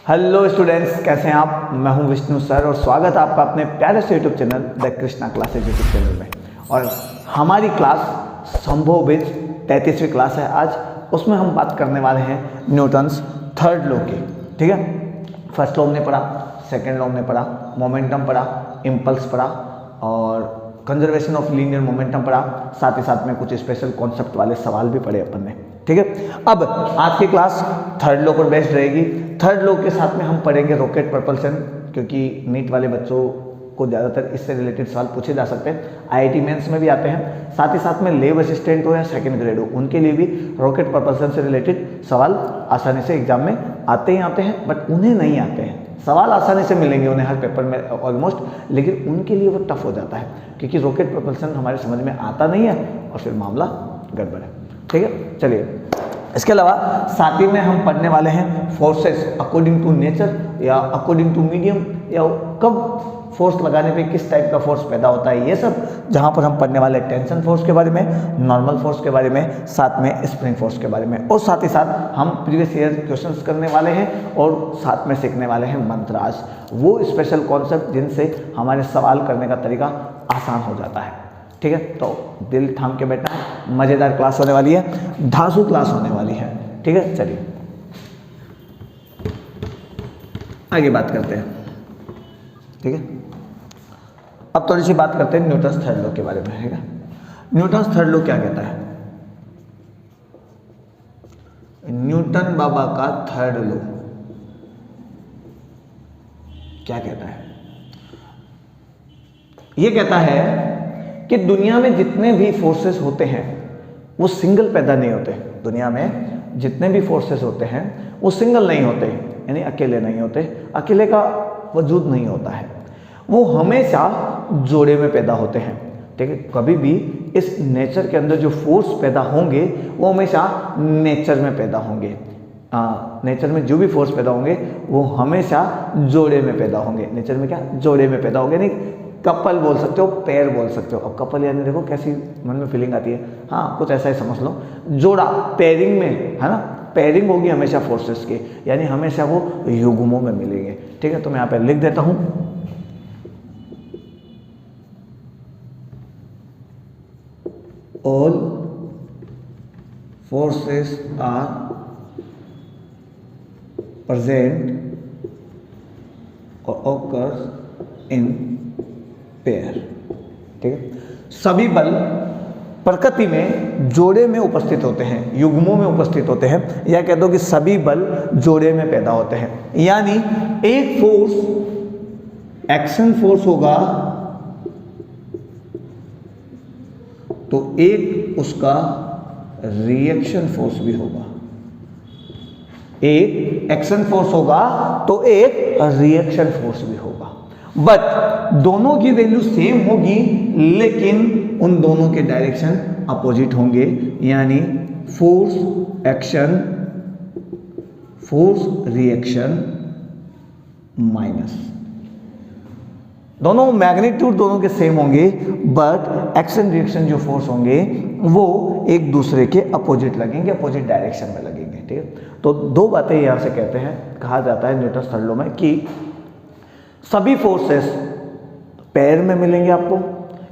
Hello students, कैसे हैं आप। मैं हूं विष्णु सर और स्वागत है आपका अपने प्यारे से YouTube channel the Krishna classes YouTube channel में। और हमारी क्लास संभव बीज 33वीं क्लास है आज। उसमें हम बात करने वाले हैं न्यूटन्स थर्ड लॉ की। ठीक है, फर्स्ट लॉ हमने पढ़ा, सेकेंड लॉ हमने पढ़ा, मोमेंटम पढ़ा, इम्पल्स पढ़ा और कंजर्वेशन ऑफ लीनियर मोमेंटम पढ़ा। साथ ही साथ में कुछ स्पेशल कॉन्सेप्ट वाले सवाल भी पढ़े अपन ने। ठीक है, अब आज की क्लास थर्ड लॉ पर बेस्ड रहेगी। थर्ड लॉ के साथ में हम पढ़ेंगे रॉकेट प्रपल्सन, क्योंकि नीट वाले बच्चों को ज़्यादातर इससे रिलेटेड सवाल पूछे जा सकते हैं। आईआईटी मेंस में भी आते हैं। साथ ही साथ में लैब असिस्टेंट हो या सेकंड ग्रेड हो, उनके लिए भी रॉकेट प्रपल्सन से रिलेटेड सवाल आसानी से एग्जाम में आते ही आते हैं। बट उन्हें नहीं आते हैं, सवाल आसानी से मिलेंगे उन्हें हर पेपर में ऑलमोस्ट, लेकिन उनके लिए वो टफ हो जाता है क्योंकि रॉकेट प्रपल्सन हमारे समझ में आता नहीं है और फिर मामला गड़बड़ है। ठीक है, चलिए इसके अलावा साथ ही में हम पढ़ने वाले हैं फोर्सेस अकॉर्डिंग टू नेचर या अकॉर्डिंग टू मीडियम, या कब फोर्स लगाने पे किस टाइप का फोर्स पैदा होता है, ये सब जहाँ पर हम पढ़ने वाले टेंशन फोर्स के बारे में, नॉर्मल फोर्स के बारे में, साथ में स्प्रिंग फोर्स के बारे में। और साथ ही साथ हम प्रीवियस ईयर क्वेश्चंस करने वाले हैं और साथ में सीखने वाले हैं मंत्रास, वो स्पेशल कॉन्सेप्ट जिनसे हमारे सवाल करने का तरीका आसान हो जाता है। ठीक है, तो दिल थाम के बैठना है, मज़ेदार क्लास होने वाली है, धांसू क्लास होने वाली है। ठीक है, चलिए आगे बात करते हैं। ठीक है, अब थोड़ी सी बात करते हैं न्यूटन्स थर्ड लॉ के बारे में। है न्यूटन्स थर्ड लॉ क्या कहता है? न्यूटन बाबा का थर्ड लॉ क्या कहता है? यह कहता है कि दुनिया में जितने भी फोर्सेस होते हैं वो सिंगल पैदा नहीं होते। दुनिया में जितने भी फोर्सेस होते हैं वो सिंगल नहीं होते, यानी अकेले नहीं होते, अकेले का वजूद नहीं होता है, वो हमेशा जोड़े में पैदा होते हैं। ठीक है, कभी भी इस नेचर के अंदर जो फोर्स पैदा होंगे वो हमेशा नेचर में पैदा होंगे। नेचर में जो भी फोर्स पैदा होंगे वो हमेशा जोड़े में पैदा होंगे। नेचर में क्या? जोड़े में पैदा होंगे। नहीं, कपल बोल सकते हो, पेयर बोल सकते हो। अब कपल यानी देखो कैसी मन में फीलिंग आती है, हाँ कुछ ऐसा ही समझ लो। जोड़ा पेयरिंग में है ना, पेयरिंग होगी हमेशा फोर्सेस की, यानी हमेशा वो युग्मों में मिलेंगे। ठीक है, तो मैं यहाँ पे लिख देता हूँ, ऑल फोर्सेस आर प्रेजेंट और ऑकर्स इन पेयर। ठीक है, सभी बल प्रकृति में जोड़े में उपस्थित होते हैं, युग्मों में उपस्थित होते हैं, या कह दो कि सभी बल जोड़े में पैदा होते हैं। यानी एक फोर्स एक्शन फोर्स होगा तो एक उसका रिएक्शन फोर्स भी होगा। एक एक्शन फोर्स होगा तो एक रिएक्शन फोर्स भी होगा। बट दोनों की वैल्यू सेम होगी, लेकिन उन दोनों के डायरेक्शन अपोजिट होंगे। यानी force action, force reaction minus, दोनों मैग्नीट्यूड दोनों के सेम होंगे, बट एक्शन रिएक्शन जो फोर्स होंगे वो एक दूसरे के अपोजिट लगेंगे, अपोजिट डायरेक्शन में लगेंगे। ठीक है, तो दो बातें यहां से कहते हैं, कहा जाता है न्यूटन्स थर्ड लॉ में कि सभी फोर्सेस पेयर में मिलेंगे आपको,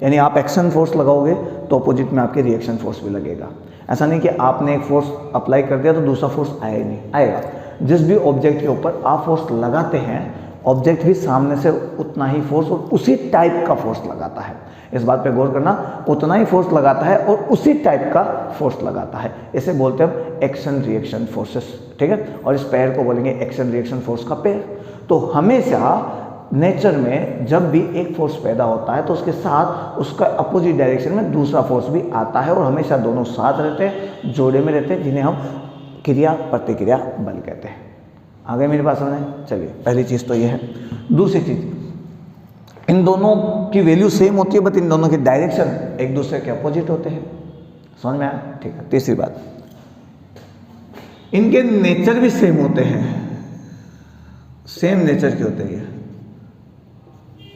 यानी आप एक्शन फोर्स लगाओगे तो अपोजिट में आपके रिएक्शन फोर्स भी लगेगा। ऐसा नहीं कि आपने एक फोर्स अप्लाई कर दिया तो दूसरा फोर्स आया ही नहीं, आएगा। जिस भी ऑब्जेक्ट के ऊपर आप फोर्स लगाते हैं, ऑब्जेक्ट भी सामने से उतना ही फोर्स और उसी टाइप का फोर्स लगाता है। इस बात पे गौर करना, उतना ही फोर्स लगाता है और उसी टाइप का फोर्स लगाता है। इसे बोलते हैं एक्शन रिएक्शन फोर्सेस। ठीक है, और इस पेयर को बोलेंगे एक्शन रिएक्शन फोर्स का पेयर। तो हमेशा नेचर में जब भी एक फोर्स पैदा होता है तो उसके साथ उसका अपोजिट डायरेक्शन में दूसरा फोर्स भी आता है, और हमेशा दोनों साथ रहते हैं, जोड़े में रहते हैं, जिन्हें हम क्रिया प्रतिक्रिया बल कहते हैं। आगे मेरी बात समझ? चलिए, पहली चीज़ तो ये है। दूसरी चीज़, इन दोनों की वैल्यू सेम होती है, बट इन दोनों के डायरेक्शन एक दूसरे के अपोजिट होते हैं। समझ में आया? ठीक है। तीसरी बात, इनके नेचर भी सेम होते हैं, सेम नेचर के होते हैं,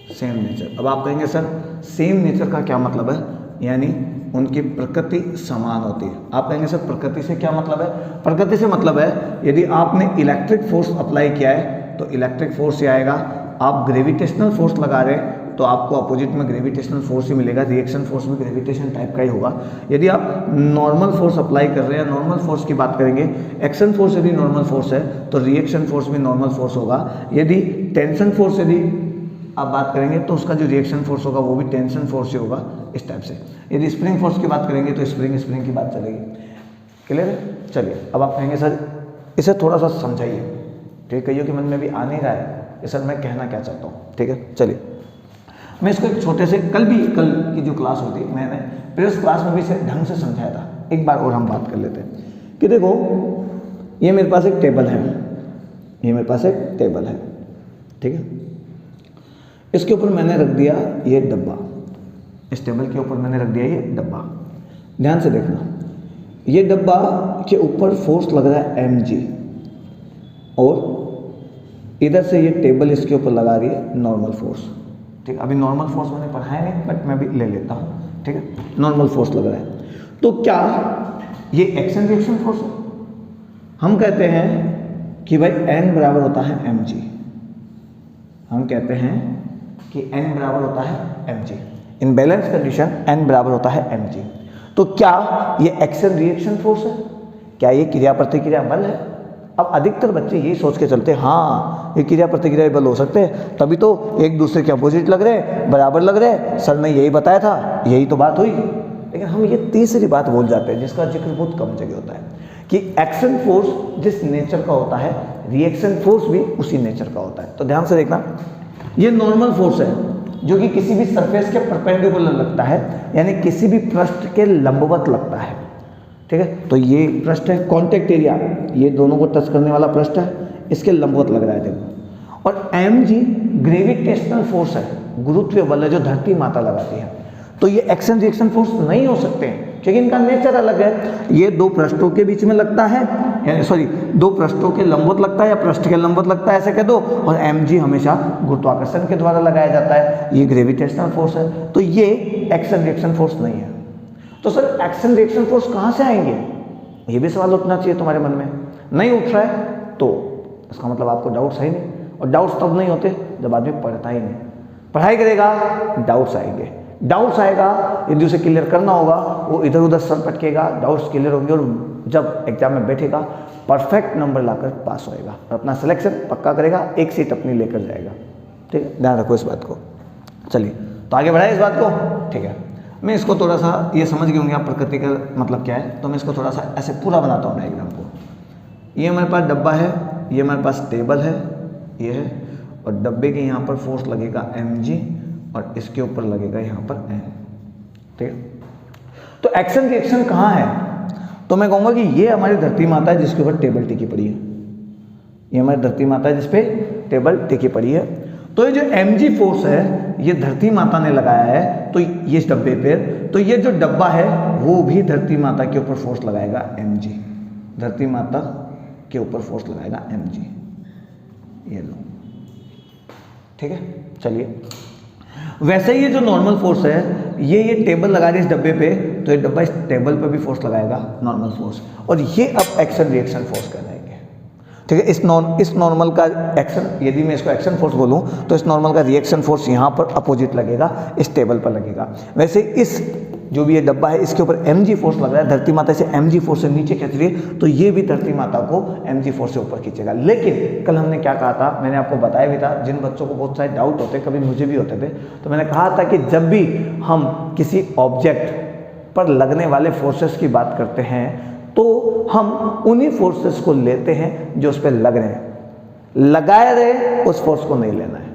सेम नेचर। अब आप कहेंगे सर सेम नेचर का क्या मतलब है? यानी उनकी प्रकृति समान होती है। आप कहेंगे सर प्रकृति से क्या मतलब है? प्रकृति से मतलब है यदि आपने इलेक्ट्रिक फोर्स अप्लाई किया है तो इलेक्ट्रिक फोर्स ही आएगा। आप ग्रेविटेशनल फोर्स लगा रहे हैं तो आपको अपोजिट में ग्रेविटेशनल फोर्स ही मिलेगा, रिएक्शन फोर्स भी ग्रेविटेशन टाइप का ही होगा। यदि आप नॉर्मल फोर्स अप्लाई कर रहे हैं, नॉर्मल फोर्स की बात करेंगे, एक्शन फोर्स यदि नॉर्मल फोर्स है तो रिएक्शन फोर्स भी नॉर्मल फोर्स होगा। यदि टेंशन फोर्स यदि आप बात करेंगे तो उसका जो रिएक्शन फोर्स होगा वो भी टेंशन फोर्स ही होगा, इस टाइप से। यदि स्प्रिंग फोर्स की बात करेंगे तो स्प्रिंग की बात चलेगी। क्लियर है? चलिए अब आप कहेंगे सर इसे थोड़ा सा समझाइए, ठीक है, कहिए कि मन में भी आ नहीं रहा है सर मैं कहना क्या चाहता हूँ। ठीक है, चलिए मैं इसको एक छोटे से कल की जो क्लास होती मैंने प्रीवियस क्लास में भी इसे ढंग से समझाया था, एक बार और हम बात कर लेते हैं कि देखो ये मेरे पास एक टेबल है, ये मेरे पास एक टेबल है, ठीक है, इसके ऊपर मैंने रख दिया ये डब्बा, इस टेबल के ऊपर मैंने रख दिया ये डब्बा। ध्यान से देखना, ये डब्बा के ऊपर फोर्स लग रहा है mg और इधर से ये टेबल इसके ऊपर लगा रही है नॉर्मल फोर्स। ठीक है, अभी नॉर्मल फोर्स मैंने पढ़ाया नहीं बट मैं भी ले लेता हूँ। ठीक है, नॉर्मल फोर्स लग रहा है तो क्या ये एक्शन रिएक्शन फोर्स है? हम कहते हैं कि भाई n बराबर होता है mg, हम कहते हैं कि n बराबर होता है mg, in balance condition n बराबर होता है mg। तो क्या ये एक्शन रिएक्शन फोर्स है? क्या ये क्रिया प्रतिक्रिया बल है? अब अधिकतर बच्चे यही सोच के चलते हैं हाँ ये क्रिया प्रतिक्रिया बल हो सकते हैं, तभी तो एक दूसरे के अपोजिट लग रहे, बराबर लग रहे, सर ने यही बताया था, यही तो बात हुई। लेकिन हम ये तीसरी बात भूल जाते हैं जिसका जिक्र बहुत कम जगह होता है कि एक्शन फोर्स जिस नेचर का होता है रिएक्शन फोर्स भी उसी नेचर का होता है। तो ध्यान से देखना, ये नॉर्मल फोर्स है जो कि किसी भी सरफेस के परपेंडिकुलर लगता है, यानी किसी भी पृष्ठ के लंबवत लगता है। ठीक है, तो ये पृष्ठ है कॉन्टेक्ट एरिया, ये दोनों को टच करने वाला पृष्ठ है, इसके लंबवत लग रहा है देखो। और mg ग्रेविटेशनल फोर्स है, गुरुत्वीय बल है जो धरती माता लगाती है। तो ये एक्शन रिएक्शन फोर्स नहीं हो सकते हैं क्योंकि इनका नेचर अलग है। ये दो पृष्ठों के बीच में लगता है, यानी सॉरी दो पृष्ठों के लंबवत लगता है या पृष्ठ के लंबवत लगता है ऐसे कह दो, और mg हमेशा गुरुत्वाकर्षण के द्वारा लगाया जाता है, ये ग्रेविटेशनल फोर्स है। तो ये एक्शन रिएक्शन फोर्स नहीं है। तो सर एक्शन रिएक्शन फोर्स कहाँ से आएंगे, ये भी सवाल उठना चाहिए तुम्हारे मन में। नहीं उठ रहा है तो इसका मतलब आपको डाउट्स है ही नहीं, और डाउट्स तब नहीं होते जब आदमी पढ़ता ही नहीं। पढ़ाई करेगा डाउट्स आएंगे, डाउट्स आएगा यदि उसे क्लियर करना होगा वो इधर उधर सर पटकेगा, डाउट्स क्लियर होंगे और जब एग्जाम में बैठेगा परफेक्ट नंबर लाकर पास होएगा और अपना सिलेक्शन पक्का करेगा, एक सीट अपनी लेकर जाएगा। ठीक है, ध्यान रखो इस बात को। चलिए तो आगे बढ़ाए इस बात को। ठीक है, मैं इसको थोड़ा सा ये समझ गए होंगे आप प्रकृति का मतलब क्या है, तो मैं इसको थोड़ा सा ऐसे पूरा बनाता हूँ डायग्राम को। ये हमारे पास डब्बा है, ये हमारे पास टेबल है, ये है, और डब्बे के यहाँ पर फोर्स लगेगा mg और इसके ऊपर लगेगा यहाँ पर n। ठीक है, तो एक्शन रिएक्शन कहाँ है? तो मैं कहूँगा कि ये हमारी धरती माता है जिसके ऊपर टेबल टिकी पड़ी है, ये हमारी धरती माता है जिसपे टेबल टिकी पड़ी है। तो ये जो mg फोर्स है ये धरती माता ने लगाया है तो ये इस डब्बे पे, तो ये जो डब्बा है वो भी धरती माता के ऊपर फोर्स लगाएगा mg, धरती माता के ऊपर फोर्स लगाएगा mg, ये लो। ठीक है, चलिए वैसे ही ये जो नॉर्मल फोर्स है ये टेबल लगा रही है इस डब्बे पे, तो ये डब्बा इस टेबल पे भी फोर्स लगाएगा नॉर्मल फोर्स, और ये अब एक्शन रिएक्शन फोर्स कहलाएंगे। ठीक है, इस नॉर्मल का एक्शन, यदि मैं इसको एक्शन फोर्स बोलूं तो इस नॉर्मल का रिएक्शन फोर्स यहाँ पर अपोजिट लगेगा, इस टेबल पर लगेगा। वैसे इस जो भी ये डब्बा है इसके ऊपर mg फोर्स लग रहा है, धरती माता से mg फोर्स से नीचे खींच रही है, तो ये भी धरती माता को mg फोर्स से ऊपर खींचेगा। लेकिन कल हमने क्या कहा था, मैंने आपको बताया भी था, जिन बच्चों को बहुत सारे डाउट होते, कभी मुझे भी होते थे, तो मैंने कहा था कि जब भी हम किसी ऑब्जेक्ट पर लगने वाले फोर्सेस की बात करते हैं तो हम उन्हीं फोर्सेस को लेते हैं जो उस पर लग रहे हैं, लगाए रहे उस फोर्स को नहीं लेना है।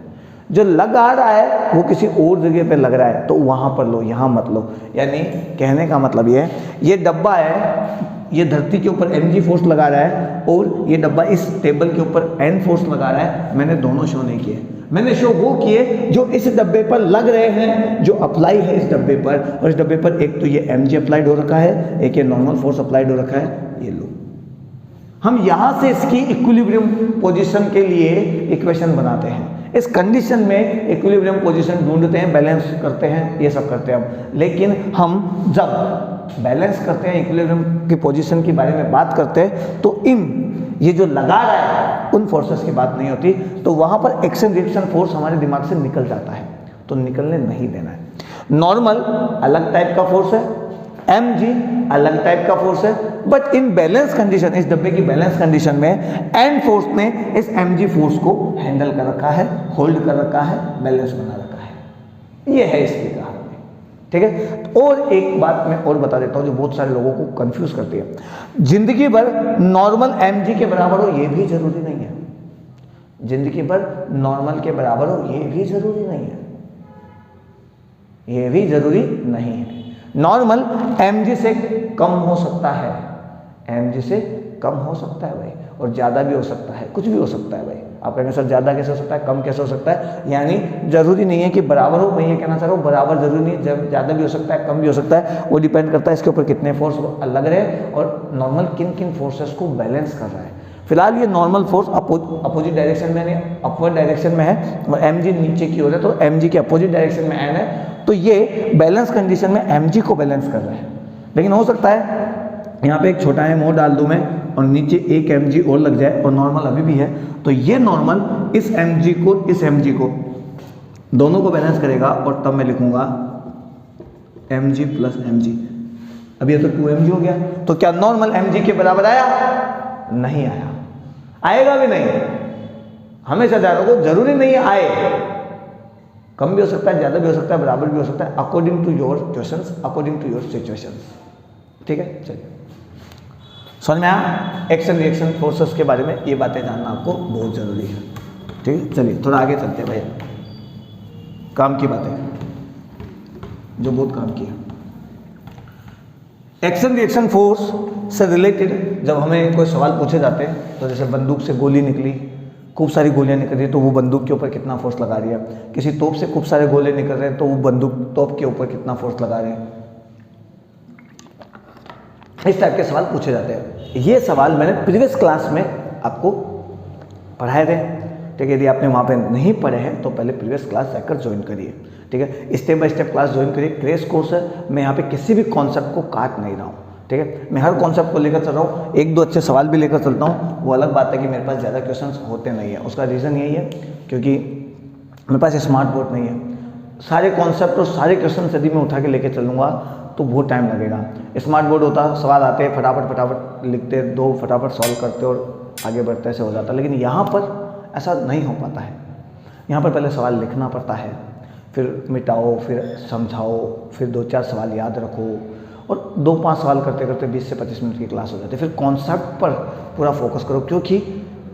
जो लगा रहा है वो किसी और जगह पे लग रहा है तो वहां पर लो, यहां मत लो। यानी कहने का मतलब ये है, ये डब्बा है, ये धरती के ऊपर mg फोर्स लगा रहा है और ये डब्बा इस टेबल के ऊपर n फोर्स लगा रहा है। मैंने दोनों शो नहीं किए, मैंने शो वो किए जो इस डब्बे पर लग रहे हैं, जो अप्लाई है इस डब्बे पर। और इस डब्बे पर एक तो ये mg अप्लाइड हो रखा है, एक ये नॉर्मल फोर्स अप्लाइड हो रखा है, ये लो। हम यहां से इसकी इक्विलिब्रियम पोजीशन के लिए इक्वेशन बनाते हैं, इस कंडीशन में इक्विलिब्रियम पोजीशन ढूंढते हैं, बैलेंस करते हैं, ये सब करते हैं हम। लेकिन हम जब बैलेंस करते हैं, इक्विलिब्रियम की पोजीशन के बारे में बात करते हैं, तो इन ये जो लगा रहा है उन फोर्सेस की बात नहीं होती, तो वहाँ पर एक्शन रिएक्शन फोर्स हमारे दिमाग से निकल जाता है, तो निकलने नहीं देना है। नॉर्मल अलग टाइप का फोर्स है, mg अलग टाइप का फोर्स है, बट इन बैलेंस कंडीशन, इस डब्बे की बैलेंस कंडीशन में एन फोर्स ने इस mg फोर्स को हैंडल कर रखा है, होल्ड कर रखा है, बैलेंस बना रखा है। ये है इसकी कहानी, ठीक है। और एक बात मैं और बता देता हूँ जो बहुत सारे लोगों को कंफ्यूज करती है, जिंदगी भर नॉर्मल mg के बराबर हो ये भी जरूरी नहीं है, जिंदगी भर नॉर्मल के बराबर हो ये भी जरूरी नहीं है, ये भी जरूरी नहीं है। नॉर्मल mg से कम हो सकता है, mg से कम हो सकता है भाई, और ज़्यादा भी हो सकता है, कुछ भी हो सकता है भाई। आप कहेंगे सर ज़्यादा कैसे हो सकता है, कम कैसे हो सकता है, यानी ज़रूरी नहीं है कि बराबर हो, मैं ये कहना चाह रहा हूँ बराबर ज़रूरी नहीं है, ज़्यादा भी हो सकता है, कम भी हो सकता है, वो डिपेंड करता है इसके ऊपर कितने फोर्स लग रहे हैं और नॉर्मल किन किन फोर्सेस को बैलेंस कर रहा है। फिलहाल ये नॉर्मल फोर्स अपोजिट डायरेक्शन में, यानी अपवर्ड डायरेक्शन में है और mg नीचे की ओर है, तो mg के अपोजिट डायरेक्शन में n है, तो ये बैलेंस कंडीशन में mg को बैलेंस कर रहा है। लेकिन हो सकता है यहाँ पे एक छोटा एम और डाल दूँ मैं और नीचे एक mg और लग जाए और नॉर्मल अभी भी है, तो ये नॉर्मल इस mg को इस mg को दोनों को बैलेंस करेगा और तब मैं लिखूंगा mg प्लस mg। अब ये तो 2mg हो गया, तो क्या नॉर्मल mg के बराबर आया? नहीं आया, आएगा भी नहीं। हमेशा ध्यान रखो, जरूरी नहीं है आए, कम भी हो सकता है, ज़्यादा भी हो सकता है, बराबर भी हो सकता है, according to your questions, according to your situations, ठीक है। चलिए समझ में आया एक्शन रिएक्शन फोर्सेस के बारे में, ये बातें जानना आपको बहुत ज़रूरी है, ठीक है। चलिए थोड़ा आगे चलते हैं भैया, काम की बातें जो बहुत काम की है। एक्शन रिएक्शन फोर्स से रिलेटेड जब हमें कोई सवाल पूछे जाते हैं, तो जैसे बंदूक से गोली निकली, खूब सारी गोलियां निकल रही है, तो वो बंदूक के ऊपर कितना फोर्स लगा रही है। किसी तोप से खूब सारे गोले निकल रहे हैं, तो वो बंदूक तोप के ऊपर कितना फोर्स लगा रहे हैं। इस टाइप के सवाल पूछे जाते हैं। ये सवाल मैंने प्रीवियस क्लास में आपको पढ़ाए थे, ठीक है। यदि आपने वहाँ पे नहीं पढ़े हैं तो पहले प्रीवियस क्लास जाकर ज्वाइन करिए, ठीक है। Step by step class join करिए, क्रैश कोर्स है, मैं यहाँ पे किसी भी कॉन्सेप्ट को काट नहीं रहा हूँ, ठीक है। मैं हर कॉन्सेप्ट को लेकर चल रहा हूँ, एक दो अच्छे सवाल भी लेकर चलता हूँ। वो अलग बात है कि मेरे पास ज़्यादा क्वेश्चंस होते नहीं है, उसका रीज़न यही है क्योंकि मेरे पास स्मार्ट बोर्ड नहीं है। सारे कॉन्सेप्ट और सारे क्वेश्चन यदि मैं उठा के लेके चलूँगा तो बहुत टाइम लगेगा। स्मार्ट बोर्ड होता, सवाल आते हैं फटाफट लिखते, दो फटाफट सॉल्व करते और आगे बढ़ते, ऐसे हो जाता। लेकिन यहाँ पर ऐसा नहीं हो पाता है। यहाँ पर पहले सवाल लिखना पड़ता है, फिर मिटाओ, फिर समझाओ, फिर 2-4 सवाल याद रखो और 2-5 सवाल करते करते 20 से 25 मिनट की क्लास हो जाती है। फिर कॉन्सेप्ट पर पूरा फोकस करो, क्योंकि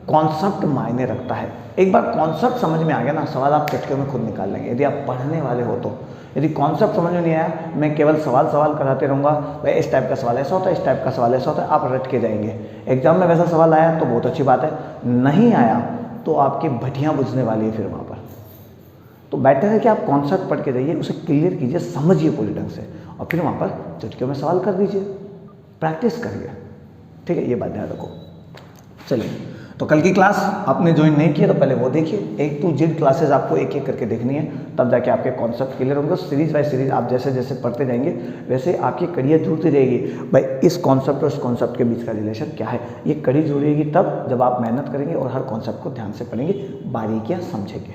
कॉन्सेप्ट मायने रखता है। एक बार कॉन्सेप्ट समझ में आ गया ना, सवाल आप चुटकियों में खुद निकाल लेंगे यदि आप पढ़ने वाले हो तो। यदि कॉन्सेप्ट समझ में नहीं आया, मैं केवल सवाल कराते रहूँगा, भाई इस टाइप का सवाल ऐसा होता है, इस टाइप का सवाल ऐसा होता है, आप रट के जाएंगे। एग्जाम में वैसा सवाल आया तो बहुत अच्छी बात है, नहीं आया तो आपकी भटियाँ बुझने वाली है फिर वहाँ पर। तो बेटर है कि आप कॉन्सेप्ट पढ़ के जाइए, उसे क्लियर कीजिए, समझिए पूरी ढंग से, और फिर वहाँ पर चुटकियों में सवाल कर दीजिए, प्रैक्टिस करिए, ठीक है। ये बात ध्यान रखो। चलिए, तो कल की क्लास आपने ज्वाइन नहीं किया तो पहले वो देखिए। A to Z क्लासेस आपको एक एक करके देखनी है, तब जाके आपके कॉन्सेप्ट क्लियर होंगे। सीरीज बाय सीरीज आप जैसे जैसे पढ़ते जाएंगे वैसे आपकी कड़ियाँ जुड़ती रहेगी। भाई इस कॉन्सेप्ट और इस कॉन्सेप्ट के बीच का रिलेशन क्या है, ये कड़ी जुड़ेगी तब जब आप मेहनत करेंगे और हर कॉन्सेप्ट को ध्यान से पढ़ेंगे, बारीकियाँ समझेंगे,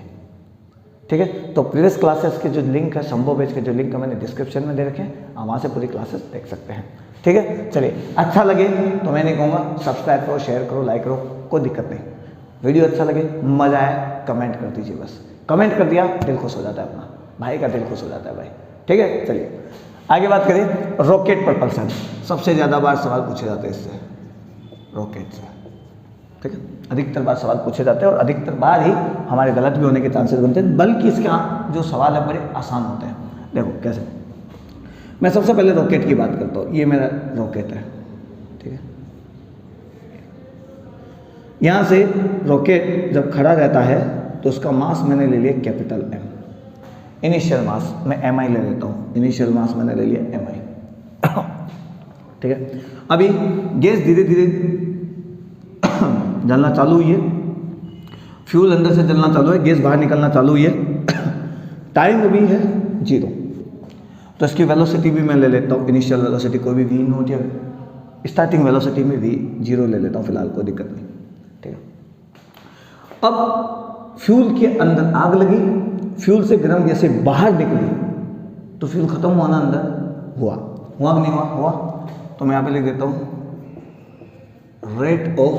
ठीक है। तो प्रीवियस क्लासेस के जो लिंक है, संभव बैच के जो लिंक है मैंने डिस्क्रिप्शन में दे रखे हैं, आप वहाँ से पूरी क्लासेस देख सकते हैं, ठीक है। चलिए, अच्छा लगे तो मैं नहीं कहूँगा सब्सक्राइब करो, शेयर करो, लाइक करो, कोई दिक्कत नहीं। वीडियो अच्छा लगे, मज़ा आए, कमेंट कर दीजिए बस। कमेंट कर दिया दिल खुश हो जाता है, अपना भाई का दिल खुश हो जाता है भाई, ठीक है। चलिए आगे बात करें, रॉकेट प्रपल्सन। सबसे ज़्यादा बार सवाल पूछे जाते हैं इससे, रॉकेट से, ठीक है। अधिकतर बार सवाल पूछे जाते हैं और अधिकतर बार ही हमारे गलत भी होने के चांसेस बनते हैं, बल्कि इसका जो सवाल है बड़े आसान होते हैं। देखो कैसे, मैं सबसे पहले रॉकेट की बात करता हूँ। ये मेरा रॉकेट है, ठीक है। यहाँ से रॉकेट जब खड़ा रहता है तो उसका मास मैंने ले लिया कैपिटल M, इनिशियल मास मैं MI ले लेता हूँ, इनिशियल मास मैंने ले लिया MI, ठीक है। अभी गैस धीरे धीरे जलना चालू हुई है, फ्यूल अंदर से जलना चालू है, गैस बाहर निकलना चालू हुई है, टाइम अभी है 0, तो इसकी वेलोसिटी भी मैं ले लेता हूँ, इनिशियल वेलोसिटी कोई भी V नोट या स्टार्टिंग वेलोसिटी में V 0 ले लेता हूँ फिलहाल, कोई दिक्कत नहीं। अब फ्यूल के अंदर आग लगी, फ्यूल से गर्म गैसें बाहर निकली, तो फ्यूल खत्म हुआ ना अंदर, हुआ कि नहीं हुआ? हुआ। तो मैं यहाँ पे लिख देता हूँ rate of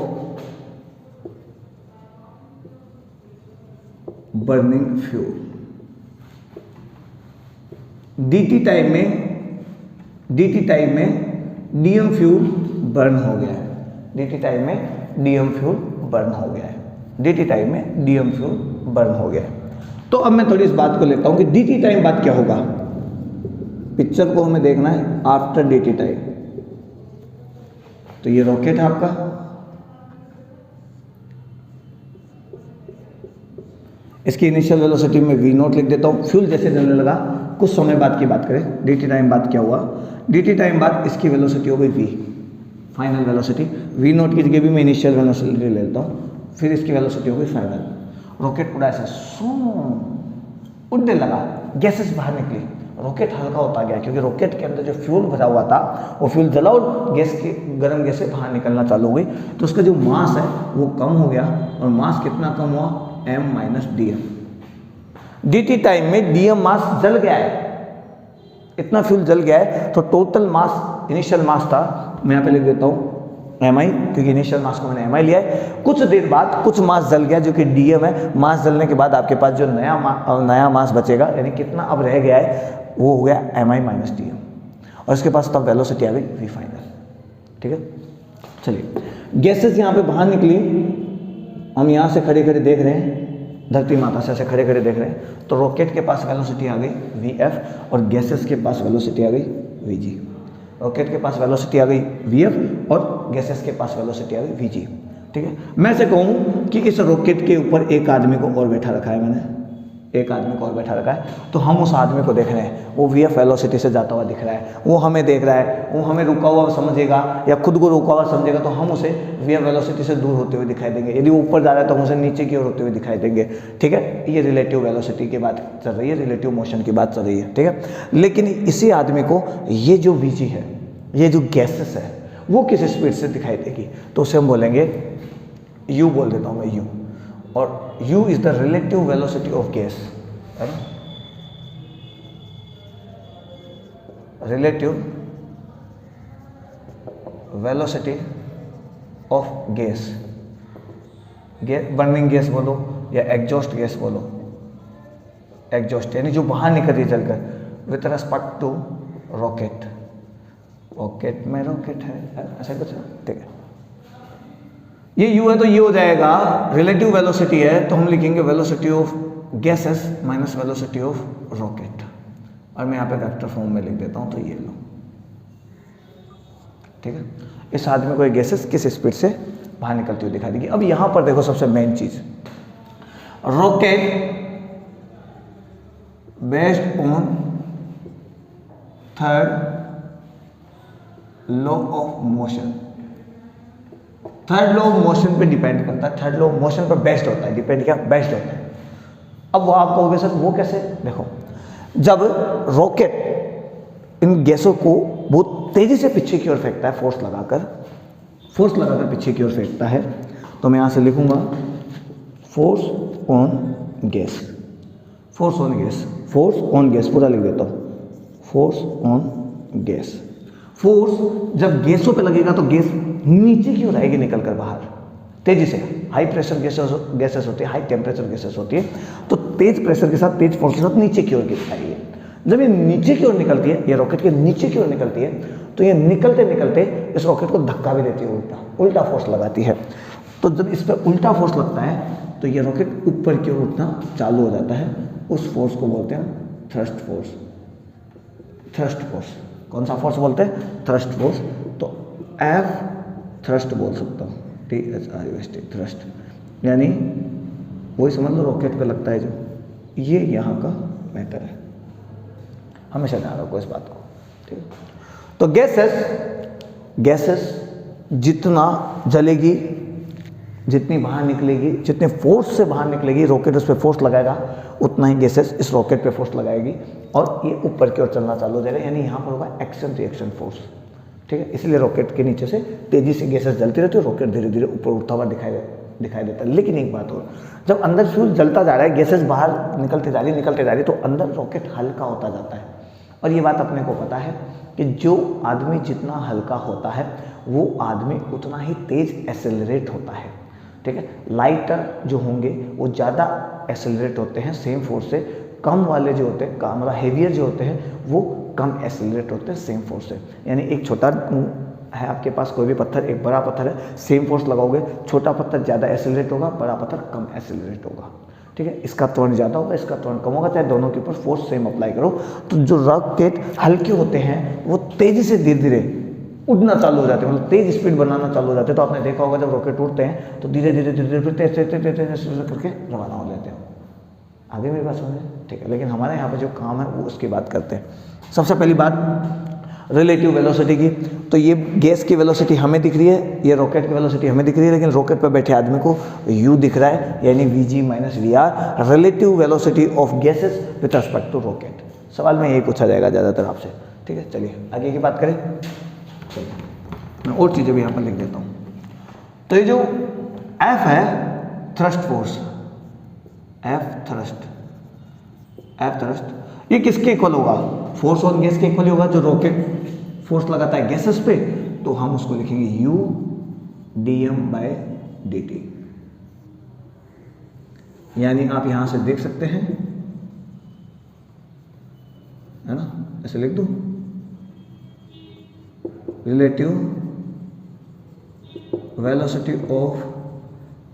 burning fuel. dt time में डीएम फ्यूल बर्न हो गया है। dt टाइम में डीएम फ्यूल बर्न हो गया है। dt टाइम में डीएम फ्यूल बर्न हो गया है। तो अब मैं थोड़ी इस बात को लेता हूं कि dt टाइम बाद क्या होगा। पिक्चर को हमें देखना है आफ्टर dt टाइम। तो ये रॉकेट है आपका, इसकी इनिशियल वेलोसिटी में v0 लिख देता हूँ। फ्यूल जैसे जलने लगा, कुछ समय बाद की बात करें, dt टाइम बाद क्या हुआ, dt टाइम बाद इसकी वेलोसिटी हो गई v, फाइनल वेलोसिटी। v0 की जगह भी मैं इनिशियल वेलोसिटी ले लेता हूँ, फिर इसकी वेलोसिटी हो गई फाइनल। रॉकेट पूरा ऐसा उड़ने लगा, गैसेस बाहर निकली, रॉकेट हल्का होता गया क्योंकि रॉकेट के अंदर जो फ्यूल भरा हुआ था वो फ्यूल जला और गैस की गर्म गैसें बाहर निकलना चालू हो गई। तो उसका जो मास है वो कम हो गया, और मास कितना कम हुआ, m minus dm। dt time में dm मास जल गया है, इतना फ्यूल जल गया है, तो टोटल मास, इनिशियल मास था, मैं यहाँ पे लिख देता हूँ mi, क्योंकि इनिशियल मास को मैंने mi लिया है। कुछ देर बाद कुछ मास जल गया जो कि dm है। मास जलने के बाद आपके पास जो नया मास बचेगा, यानी कितना अब रह गया है, वो हो गया mi माइनस dm, और इसके पास तब वेलोसिटी आ गई v फाइनल। ठीक है, चलिए गैसेस यहाँ पे बाहर निकली, हम यहाँ से खड़े खड़े देख रहे हैं, धरती माता से ऐसे खड़े खड़े देख रहे हैं। तो रॉकेट के पास वेलोसिटी आ गई vf, और गैसेस के पास वेलोसिटी आ गई vg। रॉकेट के पास वेलोसिटी आ गई vf और गैसेस के पास वेलोसिटी आ गई vg। ठीक है, मैं से कहूँ कि इस रॉकेट के ऊपर एक आदमी को और बैठा रखा है, मैंने एक आदमी को और बैठा रखा है, तो हम उस आदमी को देख रहे हैं, वो vf वेलोसिटी से जाता हुआ दिख रहा है, वो हमें देख रहा है, वो हमें रुका हुआ समझेगा या खुद को रुका हुआ समझेगा, तो हम उसे vf वेलोसिटी से दूर होते हुए दिखाई देंगे। यदि वो ऊपर जा रहा है तो हम उसे नीचे की ओर होते हुए दिखाई देंगे। ठीक है, ये रिलेटिव वेलोसिटी की बात चल रही है, रिलेटिव मोशन की बात चल रही है। ठीक है, लेकिन इसी आदमी को ये जो vg है, ये जो गैसेस है, वो किस स्पीड से दिखाई देगी, तो उसे हम बोलेंगे u, बोल देता हूँ मैं u, और u is the relative velocity of gas, है ना, relative velocity of gas, burning gas बोलो या एग्जॉस्ट गैस बोलो, एग्जॉस्ट यानी जो बाहर निकल रही है जलकर, with respect to rocket. Rocket में रॉकेट है, ऐसा कुछ, ठीक है। ये u है तो ये हो जाएगा रिलेटिव वेलोसिटी है, तो हम लिखेंगे velocity of gases minus velocity of rocket, और मैं यहाँ पे वेक्टर फॉर्म में लिख देता हूँ, तो ये लो। ठीक है, इस आदमी को ये गैसेस किस स्पीड से बाहर निकलती हुई दिखाई देगी। अब यहाँ पर देखो सबसे मेन चीज, rocket based on third law of motion, third law of motion पे डिपेंड करता है, थर्ड लॉ ऑफ मोशन पर बेस्ड होता है, डिपेंड क्या, बेस्ड होता है। अब वो आप कहोगे सर वो कैसे, देखो जब रॉकेट इन गैसों को बहुत तेजी से पीछे की ओर फेंकता है, फोर्स लगाकर पीछे की ओर फेंकता है, तो मैं यहां से लिखूंगा force on gas, force on gas, force on gas पूरा लिख देता हूं, फोर्स ऑन गैस। फोर्स जब गैसों पे लगेगा तो गैस नीचे की ओर आएगी निकल कर बाहर तेजी से। हाई प्रेशर गैसेस होती है, हाई टेम्परेचर गैसेस होती है, तो तेज प्रेशर के साथ, तेज फोर्स के साथ नीचे की ओर गिर आएगी। जब ये नीचे की ओर निकलती है, ये रॉकेट के नीचे की ओर निकलती है, तो ये निकलते निकलते इस रॉकेट को धक्का भी देती है, उल्टा फोर्स लगाती है। तो जब इस पर उल्टा फोर्स लगता है तो ये रॉकेट ऊपर की ओर उठना चालू हो जाता है, उस फोर्स को बोलते हैं थ्रस्ट फोर्स। थ्रस्ट फोर्स, कौन सा फोर्स बोलते हैं, थ्रस्ट फोर्स। तो एफ थ्रस्ट बोल सकता हूँ, THRUST, थ्रस्ट, यानी वही समझ लो रॉकेट पे लगता है जो, ये यहाँ का मैटर है, हमेशा ध्यान रखो इस बात को। ठीक है, तो गैसेस जितना जलेगी, जितनी बाहर निकलेगी, जितने फोर्स से बाहर निकलेगी, रॉकेट उस पर फोर्स लगाएगा, उतना ही गैसेस इस रॉकेट पे फोर्स लगाएगी और ये ऊपर की ओर चलना चालू हो जाएगा, यानी यहाँ पर होगा एक्शन रिएक्शन फोर्स। ठीक है, इसलिए रॉकेट के नीचे से तेजी से गैसेस जलती रहती है, रॉकेट धीरे धीरे ऊपर उठता हुआ दिखाई दिखाई देता है। लेकिन एक बात और, जब अंदर फ्यूल जलता जा रहा है, गैसेस बाहर निकलते जा रही तो अंदर रॉकेट हल्का होता जाता है। और ये बात अपने को पता है कि जो आदमी जितना हल्का होता है वो आदमी उतना ही तेज एक्सेलरेट होता है, ठीक है। लाइटर जो होंगे वो ज़्यादा एक्सेलरेट होते हैं सेम फोर्स से, कम वाले जो होते हैं मतलब हेवियर जो होते हैं वो कम एक्सेलरेट होते हैं सेम फोर्स से। यानी एक छोटा है आपके पास कोई भी पत्थर, एक बड़ा पत्थर है, सेम फोर्स लगाओगे, छोटा पत्थर ज़्यादा एक्सेलरेट होगा, बड़ा पत्थर कम एक्सेलरेट होगा, ठीक है। इसका त्वरण ज़्यादा होगा, इसका त्वरण कम होगा, चाहे दोनों के ऊपर फोर्स सेम अप्लाई करो। तो जो रॉकेट हल्के होते हैं वो तेज़ी से धीरे धीरे उड़ना चालू हो जाते हैं, मतलब तेज स्पीड बनाना चालू हो जाते हैं। तो आपने देखा होगा जब रॉकेट उड़ते हैं तो धीरे धीरे तेज करके रवाना हो जाते हैं। आगे मेरी बात समझे, ठीक है। लेकिन हमारे यहाँ पे जो काम है वो उसकी बात करते हैं। सबसे पहली बात रिलेटिव वेलोसिटी की, तो ये गैस की वेलोसिटी हमें दिख रही है, ये रॉकेट की वेलोसिटी हमें दिख रही है, लेकिन रॉकेट पर बैठे आदमी को u दिख रहा है, यानी Vg minus Vr, relative velocity of gases with respect to rocket. सवाल में यही पूछा जाएगा ज़्यादातर आपसे, ठीक है। चलिए आगे की बात करें, मैं और चीज़ें भी यहाँ पर लिख देता हूँ। तो ये जो F है थ्रस्ट फोर्स, F थ्रस्ट ये किसके इक्वल होगा? फोर्स ऑन गैस के इक्वल होगा। जो रॉकेट फोर्स लगाता है गैसेस पे तो हम उसको लिखेंगे u dm/dt। यानी आप यहां से देख सकते हैं, है ना, ऐसे लिख दो, relative velocity of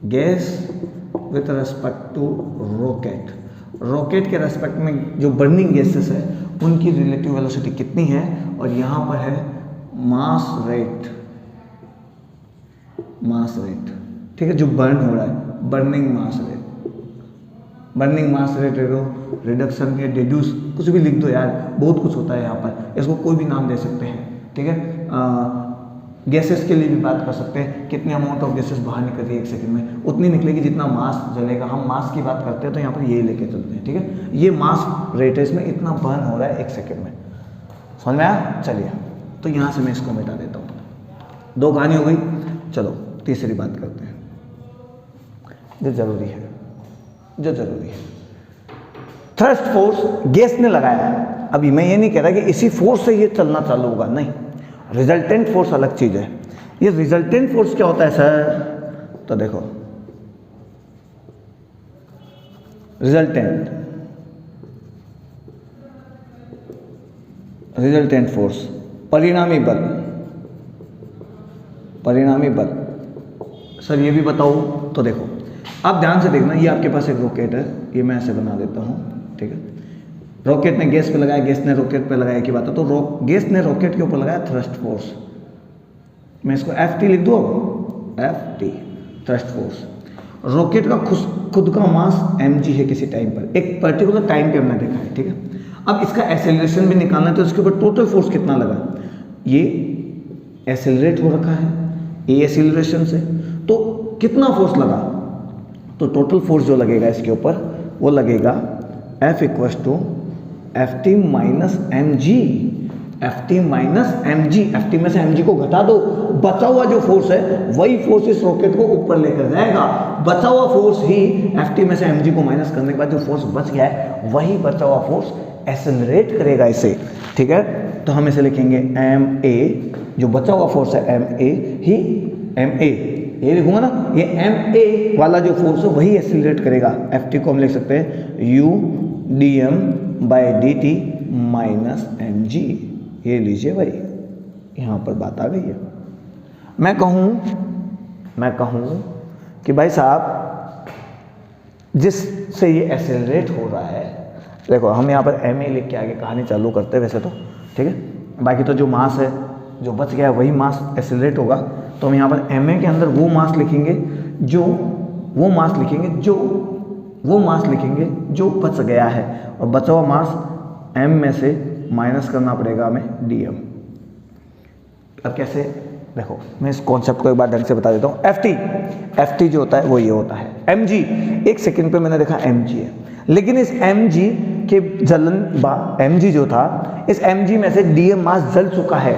gas with respect to rocket. Rocket के रेस्पेक्ट में जो बर्निंग गैसेस है उनकी रिलेटिव वेलोसिटी कितनी है, और यहाँ पर है मास रेट, ठीक है, जो बर्न हो रहा है, बर्निंग मास रेट रिडक्शन के डिड्यूस, कुछ भी लिख दो यार, बहुत कुछ होता है यहाँ पर, इसको कोई भी नाम दे सकते हैं, ठीक है। गैसेस के लिए भी बात कर सकते हैं, कितने अमाउंट ऑफ गैसेस बाहर निकल रही है एक सेकंड में, उतनी निकलेगी जितना मास जलेगा। हम मास की बात करते हैं तो यहाँ पर ये लेके चलते हैं, ठीक है। ये मास रेट है, इसमें इतना बर्न हो रहा है एक सेकंड में, समझ में आया? चलिए, तो यहाँ से मैं इसको मिटा देता हूँ, दो कहानी हो गई। चलो तीसरी बात करते हैं, जो जरूरी है, थ्रस्ट फोर्स गैस ने लगाया है। अभी मैं ये नहीं कह रहा कि इसी फोर्स से ये चलना चालू होगा, नहीं, रिजल्टेंट फोर्स अलग चीज है। ये रिजल्टेंट फोर्स क्या होता है सर? तो देखो, रिजल्टेंट फोर्स, परिणामी बल। सर ये भी बताओ, तो देखो आप ध्यान से देखना, ये आपके पास एक रॉकेट है, ये मैं ऐसे बना देता हूँ, ठीक है। रॉकेट ने गैस पे लगाया, गैस ने रॉकेट पे लगाया की बात है। तो गैस ने रॉकेट के ऊपर लगाया थ्रस्ट फोर्स, मैं इसको Ft लिख दूँ, Ft थ्रस्ट फोर्स। रॉकेट का खुद का मास mg है किसी टाइम पर, एक पर्टिकुलर टाइम पे हमने देखा है, ठीक है। अब इसका एक्सेलरेशन भी निकालना है, तो इसके ऊपर टोटल फोर्स कितना लगा, ये एक्सेलरेट हो रखा है ए एक्सेलरेशन से, तो कितना फोर्स लगा, तो टोटल फोर्स जो लगेगा इसके ऊपर वो लगेगा F equals to Ft minus mg। Ft में से mg को घटा दो, बचा हुआ जो फोर्स है वही फोर्स इस रॉकेट को ऊपर लेकर जाएगा। बचा हुआ फोर्स ही Ft में से mg को माइनस करने के बाद जो फोर्स बच गया है वही बचा हुआ फोर्स एक्सेलरेट करेगा इसे, ठीक है। तो हम इसे लिखेंगे ma, जो बचा हुआ फोर्स है ma, ये लिखूंगा ना, ये ma वाला जो फोर्स है वही एक्सेलरेट करेगा। Ft को हम लिख सकते हैं u dm/dt माइनस mg। ये लीजिए भाई, यहाँ पर बात आ गई है। मैं कहूँ कि भाई साहब जिससे ये एक्सेलरेट हो रहा है, देखो हम यहाँ पर ma लिख के आगे कहानी चालू करते हैं वैसे तो, ठीक है। बाकी तो जो मास है जो बच गया है वही मास एक्सेलरेट होगा। तो हम यहाँ पर ma के अंदर वो मास लिखेंगे जो बच गया है, और बचा हुआ मास m में से माइनस करना पड़ेगा हमें dm। अब कैसे, देखो मैं इस कॉन्सेप्ट को एक बार ढंग से बता देता हूँ। Ft जो होता है वो ये होता है, mg एक सेकंड पे मैंने देखा mg है, लेकिन इस mg के mg जो था, इस mg में से dm मास जल चुका है,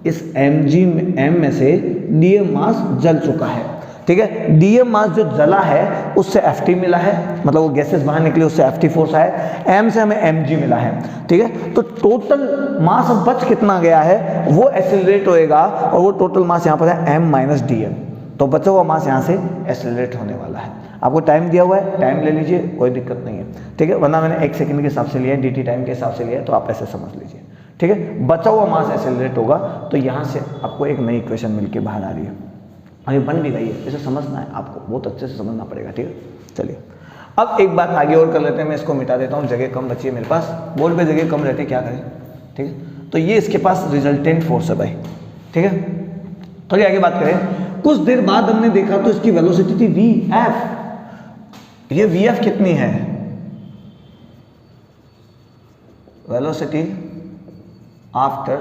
इस mg में m में से dm मास जल चुका है। ठीक है। डीएम मास जो जला है उससे एफटी मिला है, मतलब वो गैसेस बाहर निकली उससे एफटी फोर्स आया। एम से हमें एमजी मिला है, ठीक है। तो टोटल मास अब बच कितना गया है वो एक्सेलरेट होएगा, और वो टोटल मास यहाँ पर है एम माइनस डीएम। तो बचा हुआ मास यहाँ से एक्सेलरेट होने वाला है। आपको टाइम दिया हुआ है, टाइम ले लीजिए, कोई दिक्कत नहीं है, ठीक है। वरना मैंने 1 सेकंड के हिसाब से लिया है, dt टाइम के हिसाब से लिया है, तो आप ऐसे समझ लीजिए, ठीक है। बचा हुआ मास एक्सेलरेट होगा, तो यहाँ से आपको एक नई इक्वेशन मिलके बाहर आ रही है, और ये बन भी गई है। इसे समझना है आपको, बहुत अच्छे से समझना पड़ेगा, ठीक है। चलिए अब एक बात आगे और कर लेते हैं, मैं इसको मिटा देता हूँ, जगह कम बची है मेरे पास, बोर्ड पे जगह कम रहती है, क्या करें, ठीक है। तो ये इसके पास रिजल्टेंट फोर्स है भाई, ठीक है। थोड़ी आगे बात करें, कुछ देर बाद हमने देखा तो इसकी वेलोसिटी थी vf। ये vf कितनी है, velocity after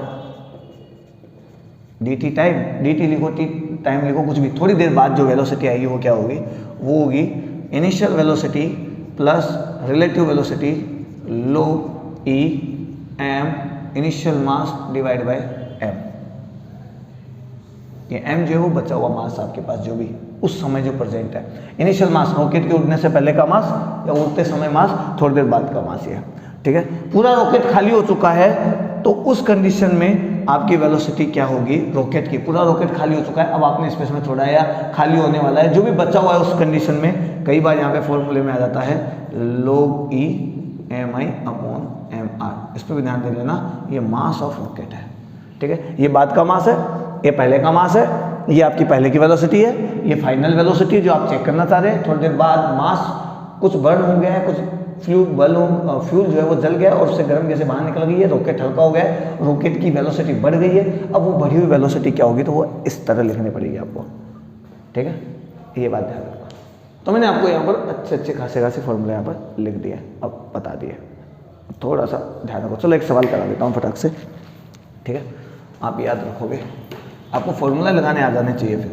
dt time, dt लिखो, t टाइम लिखो, कुछ भी, थोड़ी देर बाद जो वेलोसिटी आएगी वो क्या होगी, वो होगी initial velocity plus relative velocity log e m initial mass divide by m। ये m जो है वो बचा हुआ मास आपके पास जो भी उस समय जो प्रेजेंट है। इनिशियल मास रॉकेट के उड़ने से पहले का मास या उड़ते समय मास, थोड़ी देर बाद का मास, ये है, ठीक है। पूरा रॉकेट खाली हो चुका है, तो उस कंडीशन में आपकी वेलोसिटी क्या होगी रॉकेट की, पूरा रॉकेट खाली हो चुका है, अब आपने स्पेस में छोड़ा है या खाली होने वाला है, जो भी बचा हुआ है उस कंडीशन में, कई बार यहाँ पे फॉर्मूले में आ जाता है log e mi upon mr। इस पर भी ध्यान दे लेना, ये मास ऑफ रॉकेट है, ठीक है। ये बाद का मास है, ये पहले का मास है, ये आपकी पहले की वेलोसिटी है, ये फाइनल वेलोसिटी जो आप चेक करना चाह रहे हैं। थोड़ी देर बाद मास कुछ बर्न हो गया है, कुछ फ्यूल जो है वो जल गया और उससे गर्म गैसें बाहर निकल गई है, रॉकेट हल्का हो गया है, रॉकेट की वेलोसिटी बढ़ गई है। अब वो बढ़ी हुई वेलोसिटी क्या होगी, तो वो इस तरह लिखनी पड़ेगी आपको, ठीक है। ये बात ध्यान रखना। तो मैंने आपको यहाँ पर अच्छे खासे फॉर्मूले यहाँ पर लिख दिए, अब बता दिए, थोड़ा सा ध्यान रखो। चलो एक सवाल करा देता हूँ फटाक से, ठीक है, आप याद रखोगे, आपको फॉर्मूला लगाने आ जाने चाहिए फिर,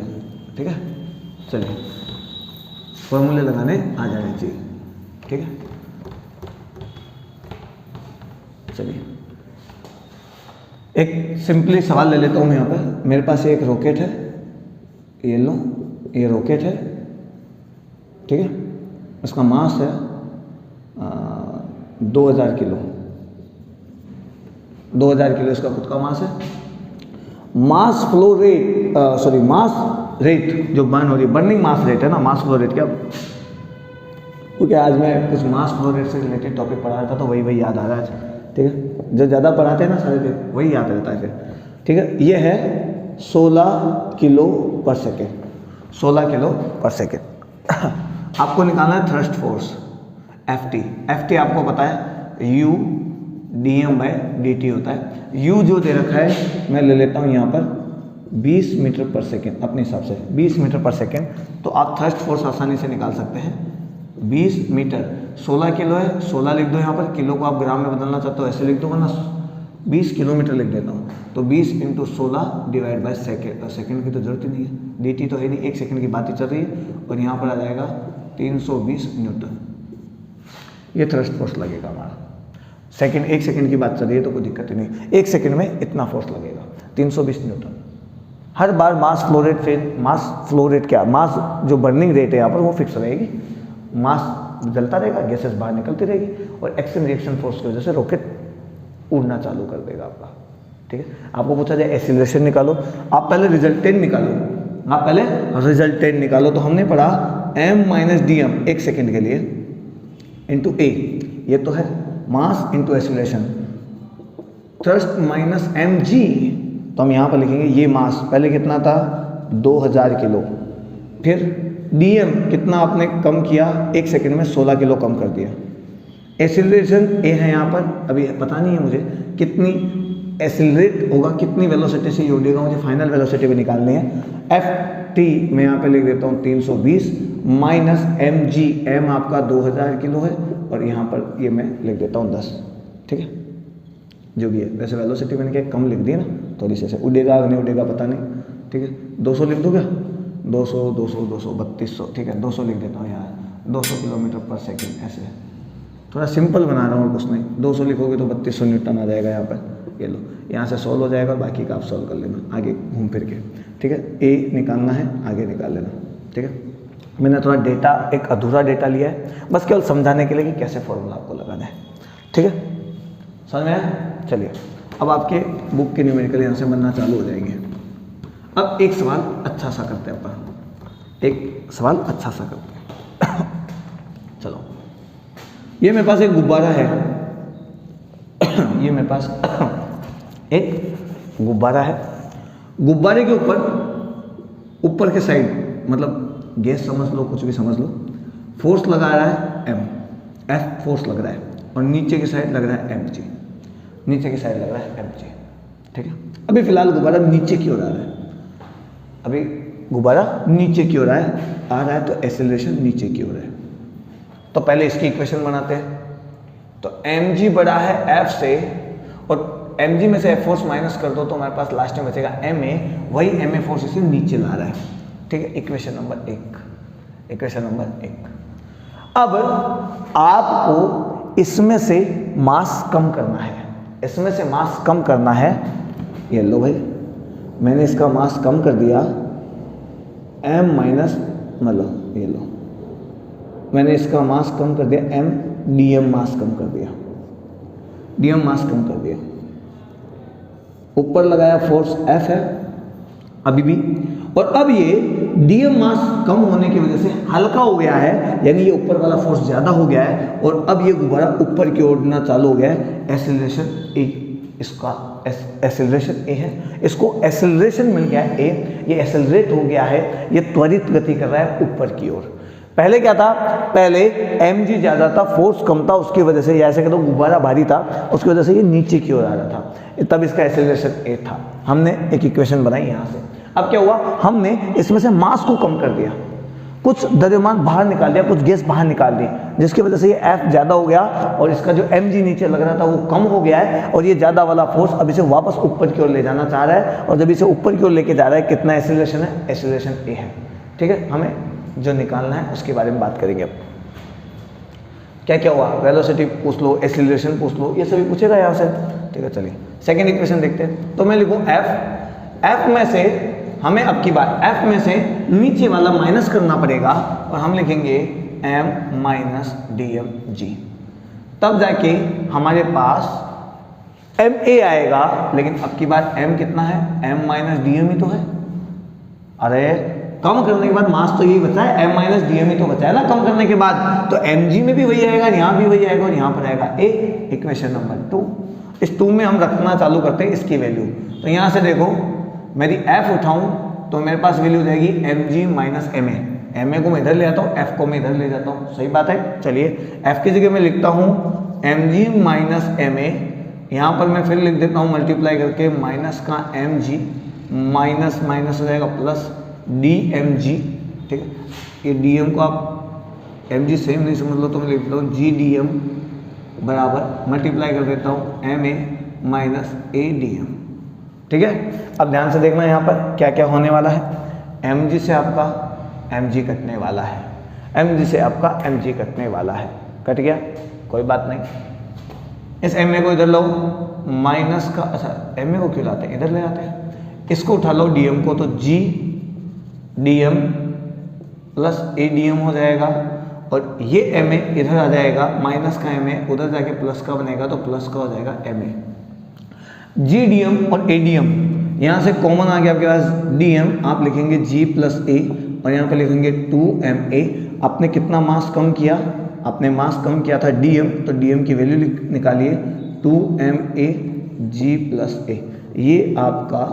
ठीक है। चलिए फॉर्मूले लगाने आ जाने चाहिए, ठीक है। चलिए एक सिंपली सवाल ले लेता हूँ मैं यहाँ पर। मेरे पास एक रॉकेट है, ये लो, ये रॉकेट है, ठीक है। उसका मास है 2000 किलो, 2000 किलो इसका खुद का मास है। Mass flow rate, sorry mass rate जो बर्न हो रही है, बर्निंग मास रेट है ना, मास फ्लो रेट क्या, क्योंकि आज मैं कुछ मास फ्लो रेट से रिलेटेड टॉपिक पढ़ा रहा था, तो वही याद आ रहा है, ठीक है। जो ज़्यादा पढ़ाते हैं ना सारे दिन, वही याद रहता है फिर, ठीक है। ये है 16 किलो पर सेकेंड, 16 किलो पर सेकेंड। आपको निकालना है थ्रस्ट फोर्स ft। ft आपको पता है u dm बाय dt होता है। u जो दे रखा है मैं ले लेता हूँ यहाँ पर 20 मीटर पर सेकेंड, अपने हिसाब से 20 मीटर पर सेकेंड। तो आप थ्रस्ट फोर्स आसानी से निकाल सकते हैं। 20 मीटर 16 किलो है, 16 लिख दो यहाँ पर, किलो को आप ग्राम में बदलना चाहते हो ऐसे लिख दो, वरना 20 किलोमीटर लिख देता हूँ। तो 20 × 16 डिवाइड बाय सेकेंड, सेकेंड की तो जरूरत ही नहीं है, dt तो है नहीं, 1 सेकेंड की बात ही चल रही है, और यहाँ पर आ जाएगा 320 न्यूटन। ये थ्रस्ट फोर्स लगेगा हमारा। सेकेंड, 1 सेकेंड की बात चल रही है तो कोई दिक्कत ही नहीं, 1 सेकेंड में इतना फोर्स लगेगा 320 न्यूटन। हर बार मास फ्लो रेट, फिर मास फ्लो रेट क्या, मास जो बर्निंग रेट है यहाँ पर वो फिक्स रहेगी, मास जलता रहेगा, गैसेस बाहर निकलती रहेगी, और एक्शन रिएक्शन फोर्स की वजह से रॉकेट उड़ना चालू कर देगा आपका, ठीक है। आपको पूछा जाए एक्सीलरेशन निकालो, आप पहले रिजल्टेंट निकालो, आप पहले रिजल्टेंट निकालो। तो हमने पढ़ा m minus D M 1 second के लिए इंटू a, ये तो है mass into acceleration, thrust minus M G. तो हम यहाँ पर लिखेंगे ये मास पहले कितना था 2000 किलो, फिर dm कितना आपने कम किया 1 सेकेंड में 16 किलो कम कर दिया। एक्सीलरेशन a है यहाँ पर, अभी पता नहीं है मुझे कितनी एक्सीलरेट होगा, कितनी वेलोसिटी से ये उड़ेगा, मुझे फाइनल वेलोसिटी भी निकालनी है। ft मैं यहाँ पे लिख देता हूँ 320 माइनस mg, m आपका 2000 किलो है, और यहाँ पर ये मैं लिख देता हूँ 10, ठीक है, जो भी है। वैसे वेलोसिटी मैंने क्या कम लिख दी ना थोड़ी सी, उड़ेगा नहीं उड़ेगा पता नहीं, ठीक है। 200 लिख दो क्या, 200 200 200 3200, ठीक है, 200 लिख देता हूँ यार, 200 किलोमीटर पर सेकेंड, ऐसे थोड़ा सिंपल बना रहा हूँ, कुछ नहीं। 200 लिखोगे तो 3200 न्यूटन आ जाएगा यहाँ पर, ये लो, यहाँ से सॉल्व हो जाएगा, बाकी का आप सॉल्व कर लेना आगे घूम फिर के, ठीक है। ए निकालना है, आगे निकाल लेना, ठीक है। ठीक है। मैंने थोड़ा डेटा, एक अधूरा डेटा लिया है बस केवल समझाने के लिए कि कैसे फॉर्मूला आपको लगाना है, ठीक है। समझ में आया? चलिए अब आपके बुक के न्यूमेरिकल यहाँ से बनना चालू हो जाएंगे। अब एक सवाल अच्छा सा करते हैं अपन, एक सवाल अच्छा सा करते हैं। चलो, ये मेरे पास एक गुब्बारा है। ये मेरे पास एक गुब्बारा है। गुब्बारे के ऊपर के साइड, मतलब गैस समझ लो, कुछ भी समझ लो, फोर्स लगा रहा है एम, एफ फोर्स लग रहा है, और नीचे की साइड लग रहा है एम जी, नीचे की साइड लग रहा है एम जी, ठीक है। अभी फिलहाल गुब्बारा नीचे की ओर आ रहा है, अभी गुब्बारा नीचे की ओर आ रहा है, तो एक्सेलरेशन नीचे की ओर है। तो पहले इसकी इक्वेशन बनाते हैं। तो एम जी बड़ा है एफ से, और एम जी में से एफ फोर्स माइनस कर दो तो हमारे पास लास्ट में बचेगा एम ए, वही एम ए फोर्स इसे नीचे ला रहा है, ठीक है। इक्वेशन नंबर एक। अब आपको इसमें से मास कम करना है, इसमें से मास कम करना है। ये लो भाई, मैंने इसका मास कम कर दिया एम माइनस, मतलब ये लो, मैंने इसका मास कम कर दिया एम, डी एम मास कम कर दिया, डी एम मास कम कर दिया। ऊपर लगाया फोर्स एफ है अभी भी, और अब ये डी एम मास कम होने की वजह से हल्का हो गया है, यानी ये ऊपर वाला फोर्स ज़्यादा हो गया है, और अब ये गुब्बारा ऊपर की ओर उड़ना चालू हो गया है। एक्सेलरेशन ए, इसका एक्सेलरेशन ए है, इसको एक्सेलरेशन मिल गया है ए, ये एक्सेलरेट हो गया है, ये त्वरित गति कर रहा है ऊपर की ओर। पहले क्या था, पहले एम जी ज़्यादा था, फोर्स कम था, उसकी वजह से, या ऐसे कहते गुब्बारा भारी था, उसकी वजह से ये नीचे की ओर आ रहा था, तब इसका एक्सेलरेशन ए था। हमने एक इक्वेशन बनाई यहाँ से। अब क्या हुआ, हमने इसमें से मास को कम कर दिया, कुछ द्रव्यमान बाहर निकाल दिया, कुछ गैस बाहर निकाल दी, जिसकी वजह से ये एफ ज़्यादा हो गया, और इसका जो एम जी नीचे लग रहा था वो कम हो गया है, और ये ज़्यादा वाला फोर्स अब इसे वापस ऊपर की ओर ले जाना चाह रहा है, और जब इसे ऊपर की ओर लेके जा रहा है, कितना एक्सेलरेशन है, एक्सेलरेशन ए है, ठीक है। हमें जो निकालना है उसके बारे में बात करेंगे। अब क्या क्या हुआ, वेलोसिटी पूछ लो, एक्सीलरेशन पूछ लो, ये सभी पूछेगा यहाँ से, ठीक है। चलिए सेकेंड इक्वेशन देखते हैं। तो मैं लिखूँ एफ में से हमें अब की बात एफ में से नीचे वाला माइनस करना पड़ेगा, और हम लिखेंगे M minus D M G, तब जाके हमारे पास एम ए आएगा। लेकिन अब की बात एम कितना है, एम माइनस डी एम ही तो है। अरे कम करने के बाद मास तो यही बचा है, एम माइनस डी एम ही तो बचा है ना कम करने के बाद, तो एम जी में भी वही आएगा, यहाँ भी वही आएगा, और यहाँ पर आएगा ए। इक्वेशन नंबर 2, इस 2 में हम रखना चालू करते हैं इसकी वैल्यू। तो यहाँ से देखो, मेरी एफ उठाऊँ तो मेरे पास वैल्यू जाएगी M G minus M A को मैं इधर ले आता हूँ, एफ को मैं इधर ले जाता हूँ, सही बात है। चलिए एफ की जगह मैं लिखता हूँ M G minus M A, यहाँ पर मैं फिर लिख देता हूँ मल्टीप्लाई करके माइनस का एम जी, माइनस माइनस हो जाएगा प्लस डी एम जी, ठीक है। ये डी एम को आप एम जी सेम नहीं समझ लो तो मैं लिख देता हूँ जी डी एम बराबर मल्टीप्लाई कर देता हूँ M A minus A D M, ठीक है। अब ध्यान से देखना यहाँ पर क्या क्या होने वाला है। एम जी से आपका एम जी कटने वाला है, एम जी से आपका एम जी कटने वाला है, कट गया, कोई बात नहीं। इस एम ए को इधर लो, माइनस का, अच्छा एम ए को क्यों लाते हैं, इधर ले आते हैं, इसको उठा लो डी एम को, तो G D M plus A D M हो जाएगा, और ये एम ए इधर आ जाएगा, माइनस का एम ए उधर जाके प्लस का बनेगा, तो प्लस का हो जाएगा M A. G D M और ए डी एम यहाँ से कॉमन आ गया आपके पास, डी एम आप लिखेंगे जी प्लस ए, और यहाँ पे लिखेंगे 2ma। आपने कितना मास कम किया, आपने मास कम किया था dm, तो dm की वैल्यू निकालिए 2ma g प्लस a, ये आपका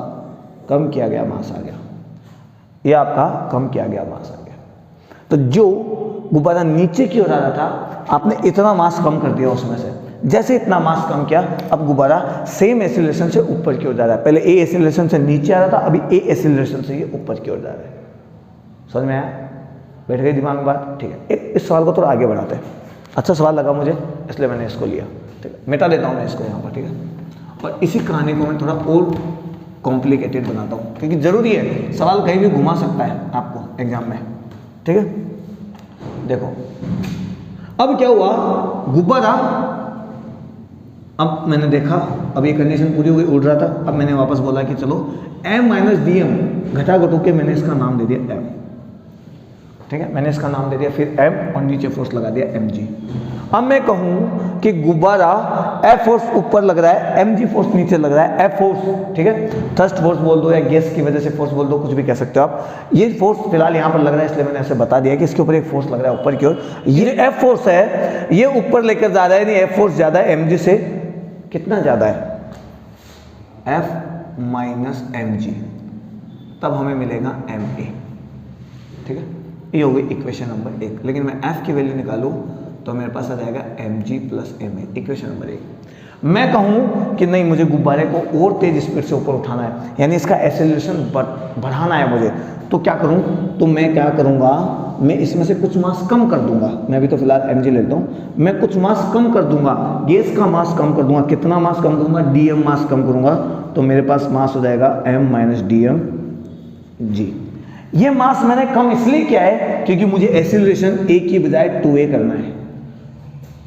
कम किया गया मास आ गया, ये आपका कम किया गया मास आ गया। तो जो गुब्बारा नीचे की ओर आ रहा था, आपने इतना मास कम कर दिया उसमें से, जैसे इतना मास कम किया, अब गुब्बारा सेम एक्सीलरेशन से ऊपर की ओर जा रहा है। पहले ए एक्सीलरेशन से नीचे आ रहा था, अभी ए एक्सीलरेशन से ये ऊपर की ओर जा रहा है। समझ में आया, बैठ गई दिमाग में बात, ठीक है। इस सवाल को थोड़ा आगे बढ़ाते हैं, अच्छा सवाल लगा मुझे इसलिए मैंने इसको लिया, ठीक है। मिटा देता हूँ मैं इसको यहाँ पर, ठीक है। और इसी कहानी को मैं थोड़ा और कॉम्प्लिकेटेड बनाता हूँ, क्योंकि ज़रूरी है, सवाल कहीं भी घुमा सकता है आपको एग्जाम में, ठीक है। देखो अब क्या हुआ, गुब्बारा, अब मैंने देखा, अब ये कंडीशन पूरी हो गई, उड़ रहा था। अब मैंने वापस बोला कि चलो m माइनस डी एम घटा घटू के मैंने इसका नाम दे दिया m, ठीक है, मैंने इसका नाम दे दिया फिर m और नीचे फोर्स लगा दिया mg। अब मैं कहूं कि गुब्बारा F फोर्स ऊपर लग रहा है, mg फोर्स नीचे लग रहा है, F फोर्स, ठीक है, थ्रस्ट फोर्स बोल दो या गैस की वजह से फोर्स बोल दो, कुछ भी कह सकते हो आप। ये फोर्स फिलहाल यहाँ पर लग रहा है, इसलिए मैंने ऐसे बता दिया कि इसके ऊपर एक फोर्स लग रहा है ऊपर की ओर। ये F फोर्स है, ये ऊपर लेकर जा रहा है, नहीं F फोर्स ज्यादा है mg से। कितना ज्यादा है? F माइनस mg, तब हमें मिलेगा ma। ठीक है, ये हो गई इक्वेशन नंबर 1। लेकिन मैं F की वैल्यू निकालूं तो मेरे पास आ जाएगा mg plus ma, equation number 1। मैं कहूं कि नहीं, मुझे गुब्बारे को और तेज स्पीड से ऊपर उठाना है, यानी इसका एक्सेलरेशन बढ़ाना है मुझे, तो क्या करूं? तो मैं क्या करूंगा, मैं इसमें से कुछ मास कम कर दूंगा। मैं अभी तो फिलहाल mg लेता हूं, मैं कुछ मास कम कर दूंगा, गैस का मास कम कर दूंगा। कितना मास कम करूंगा? dm मास कम करूंगा, तो मेरे पास मास हो जाएगा m माइनस dm g। ये मास मैंने कम इसलिए किया है क्योंकि मुझे एक्सेलरेशन a की बजाय 2a करना है।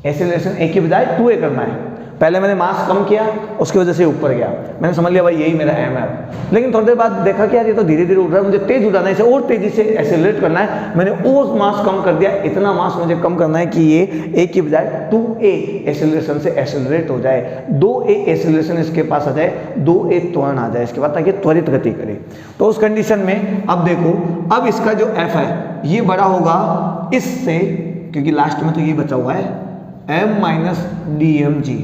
एक्सेलरेशन a की बजाय 2a करना है। पहले मैंने मास कम किया, उसकी वजह से ऊपर गया, मैंने समझ लिया भाई यही मेरा m है। लेकिन थोड़ी देर बाद देखा कि यार ये तो धीरे धीरे उड़ रहा है, मुझे तेज उड़ाना है, इसे और तेजी से एक्सेलरेट करना है। मैंने और मास कम कर दिया, इतना मास मुझे कम करना है कि ये a की बजाय 2a एक्सेलरेशन से एक्सेलरेट हो जाए, 2a एक्सेलरेशन इसके पास आ जाए, 2a त्वरण आ जाए इसके बाद, ताकि त्वरित गति करे। तो उस कंडीशन में अब देखो, अब इसका जो f है ये बड़ा होगा इससे, क्योंकि लास्ट में तो ये बचा हुआ है m minus dmg।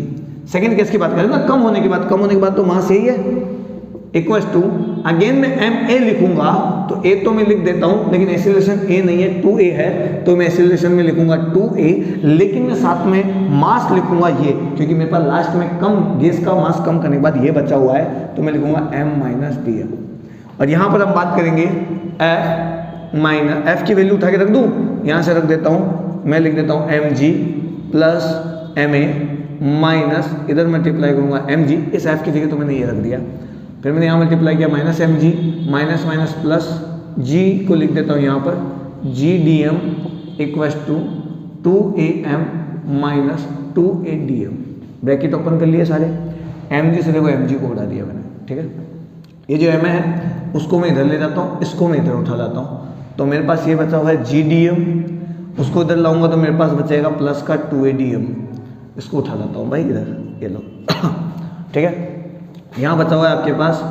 Second case की बात करें ना, कम होने की बात, कम होने के बाद तो मास यही है, इक्वल्स टू, अगेन मैं ma लिखूंगा, तो a तो मैं लिख देता हूं, लेकिन एक्सेलरेशन a नहीं है, 2a है, तो मैं एक्सेलरेशन में लिखूंगा 2a, लेकिन मैं साथ में मास लिखूंगा ये, क्योंकि मेरे पास लास्ट में कम गैस का मास कम करने के बाद ये बचा हुआ है, तो मैं लिखूंगा m माइनस dm। और यहां पर हम बात करेंगे f माइनस, f की वैल्यू उठा के रख दूं, यहां से रख देता हूं, मैं लिख देता हूं mg प्लस ma माइनस, इधर मल्टीप्लाई करूंगा mg, इस f की जगह तो मैंने ये रख दिया, फिर मैंने यहाँ मल्टीप्लाई किया minus mg, minus minus plus g को लिख देता हूँ यहाँ पर g dm equals to 2am minus 2a dm। Bracket open कर लिए सारे, mg से देखो mg को उड़ा दिया मैंने। ठीक है, ये जो m है उसको मैं इधर ले जाता हूँ, इसको मैं इधर उठा लाता हूँ, तो मेरे पास ये बचा हुआ है g dm, उसको इधर लाऊंगा तो मेरे पास बचेगा प्लस का 2a dm, इसको उठा लाता हूँ भाई इधर, ये लो। ठीक है, यहाँ बचा हुआ है आपके पास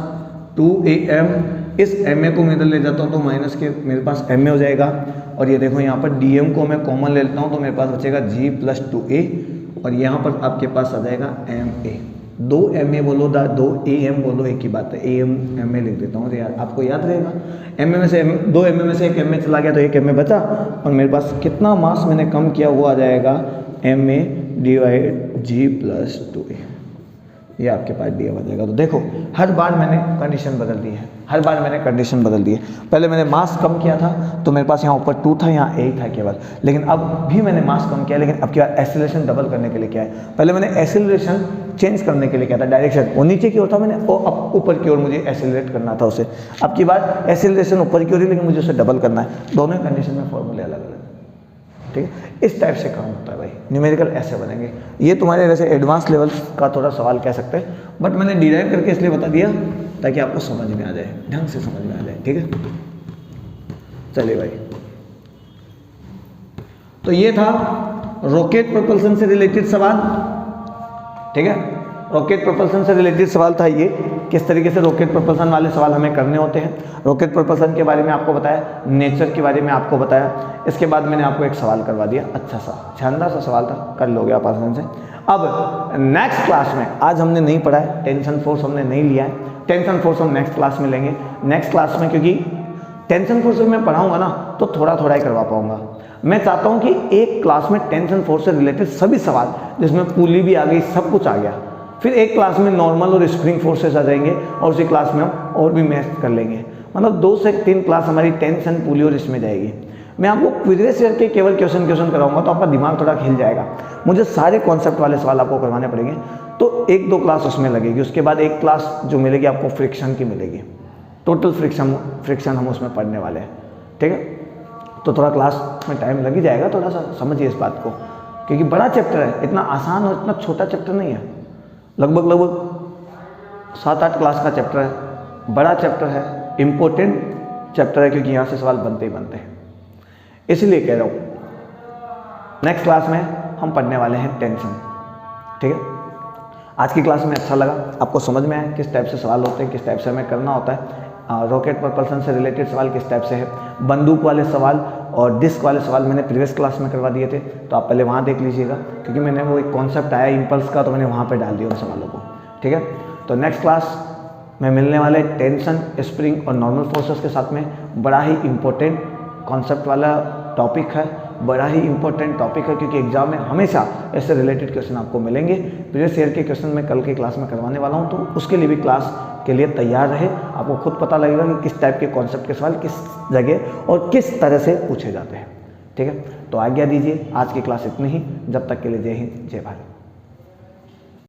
2am, इस ma को मैं इधर ले जाता हूँ तो माइनस के मेरे पास ma हो जाएगा, और ये देखो यहाँ पर dm को मैं कॉमन ले लेता हूँ तो मेरे पास बचेगा g प्लस 2a, और यहाँ पर आपके पास आ जाएगा ma। 2ma बोलो, 2am बोलो, एक ही बात है, ma लिख देता हूँ, तो यार आपको याद रहेगा, ma में से 2ma में से एक ma चला गया तो एक ma बचा, और मेरे पास कितना मास मैंने कम किया वो आ जाएगा ma divide g plus 2a, ये आपके पास दिया हो जाएगा। तो देखो हर बार मैंने कंडीशन बदल दी है, हर बार मैंने कंडीशन बदल दी है। पहले मैंने मास कम किया था तो मेरे पास यहाँ ऊपर 2 था, यहाँ a था केवल, लेकिन अब भी मैंने मास कम किया, लेकिन अब क्या एक्सेलरेशन डबल करने के लिए क्या है, पहले मैंने एक्सेलरेशन चेंज करने के लिए क्या था, डायरेक्शन वो नीचे की ओर था, मैंने वो अब ऊपर की ओर मुझे एक्सेलरेट करना था उसे। अब की बार एक्सेलरेशन ऊपर की ओर ही, लेकिन मुझे उसे डबल करना है। दोनों कंडीशन में फॉर्मूले अलग अलग, ठीक है, इस टाइप से काम होता है भाई, न्यूमेरिकल ऐसे बनेंगे। ये तुम्हारे वैसे एडवांस लेवल का थोड़ा सवाल कह सकते हैं, बट मैंने डिराइव करके इसलिए बता दिया ताकि आपको समझ में आ जाए, ढंग से समझ में आ जाए। ठीक है, चलिए भाई, तो ये था रॉकेट प्रोपल्शन से रिलेटेड सवाल। ठीक है, रॉकेट प्रोपल्शन से रिलेटेड सवाल था ये, किस तरीके से रॉकेट प्रोपल्शन वाले सवाल हमें करने होते हैं। रॉकेट प्रोपल्शन के बारे में आपको बताया, नेचर के बारे में आपको बताया, इसके बाद मैंने आपको एक सवाल करवा दिया, अच्छा सा शानदार सा सवाल था, कर लोगे आप आसानी से। अब नेक्स्ट क्लास में, आज हमने नहीं पढ़ा है, टेंशन फोर्स हमने नहीं लिया है, टेंशन फोर्स हम नेक्स्ट क्लास में लेंगे। नेक्स्ट क्लास में, क्योंकि टेंशन फोर्स में पढ़ाऊंगा ना तो थोड़ा थोड़ा ही करवा पाऊंगा। मैं चाहता हूं कि एक क्लास में टेंशन फोर्स से रिलेटेड सभी सवाल, जिसमें पुली भी आ गई, सब कुछ आ गया, फिर एक क्लास में नॉर्मल और स्प्रिंग फोर्सेस आ जाएंगे, और उसी क्लास में हम और भी मैथ कर लेंगे। मतलब 2 से 3 क्लास हमारी टेंशन, पुली और इसमें जाएगी। मैं आपको प्रीवियस ईयर के केवल क्वेश्चन कराऊंगा तो आपका दिमाग थोड़ा खिल जाएगा। मुझे सारे कॉन्सेप्ट वाले सवाल आपको करवाने पड़ेंगे, तो 1-2 क्लास उसमें लगेगी। उसके बाद एक क्लास जो मिलेगी आपको फ्रिक्शन की मिलेगी, टोटल फ्रिक्शन हम उसमें पढ़ने वाले हैं। ठीक है, तो थोड़ा क्लास में टाइम लग ही जाएगा, थोड़ा सा समझिए इस बात को, क्योंकि बड़ा चैप्टर है, इतना आसान और इतना छोटा चैप्टर नहीं है। लगभग 7-8 क्लास का चैप्टर है, बड़ा चैप्टर है, इम्पोर्टेंट चैप्टर है, क्योंकि यहाँ से सवाल बनते ही बनते हैं। इसलिए कह रहा हूँ। नेक्स्ट क्लास में हम पढ़ने वाले हैं टेंशन, ठीक है। आज की क्लास में अच्छा लगा, आपको समझ में आया किस टाइप से सवाल होते हैं, किस टाइप से हमें करना होता है। रॉकेट propulsion से रिलेटेड सवाल किस टाइप से है, बंदूक वाले सवाल और डिस्क वाले सवाल मैंने प्रीवियस क्लास में करवा दिए थे, तो आप पहले वहाँ देख लीजिएगा, क्योंकि मैंने वो एक कॉन्सेप्ट आया इम्पल्स का, तो मैंने वहाँ पे डाल दिया उन सवालों को, ठीक है। तो नेक्स्ट क्लास में मिलने वाले टेंशन, स्प्रिंग और नॉर्मल फोर्सेस के साथ में बड़ा ही इम्पोर्टेंट कॉन्सेप्ट वाला टॉपिक है, बड़ा ही इंपॉर्टेंट टॉपिक है, क्योंकि एग्जाम में हमेशा ऐसे रिलेटेड क्वेश्चन आपको मिलेंगे। प्रीवियस ईयर के क्वेश्चन मैं कल की क्लास में करवाने वाला हूं, तो उसके लिए भी क्लास के लिए तैयार रहे। आपको खुद पता लगेगा कि किस टाइप के कॉन्सेप्ट के सवाल किस जगह और किस तरह से पूछे जाते हैं, ठीक है। तो आज्ञा दीजिए, आज की क्लास इतनी ही, जब तक के लिए जय हिंद, जय भारत।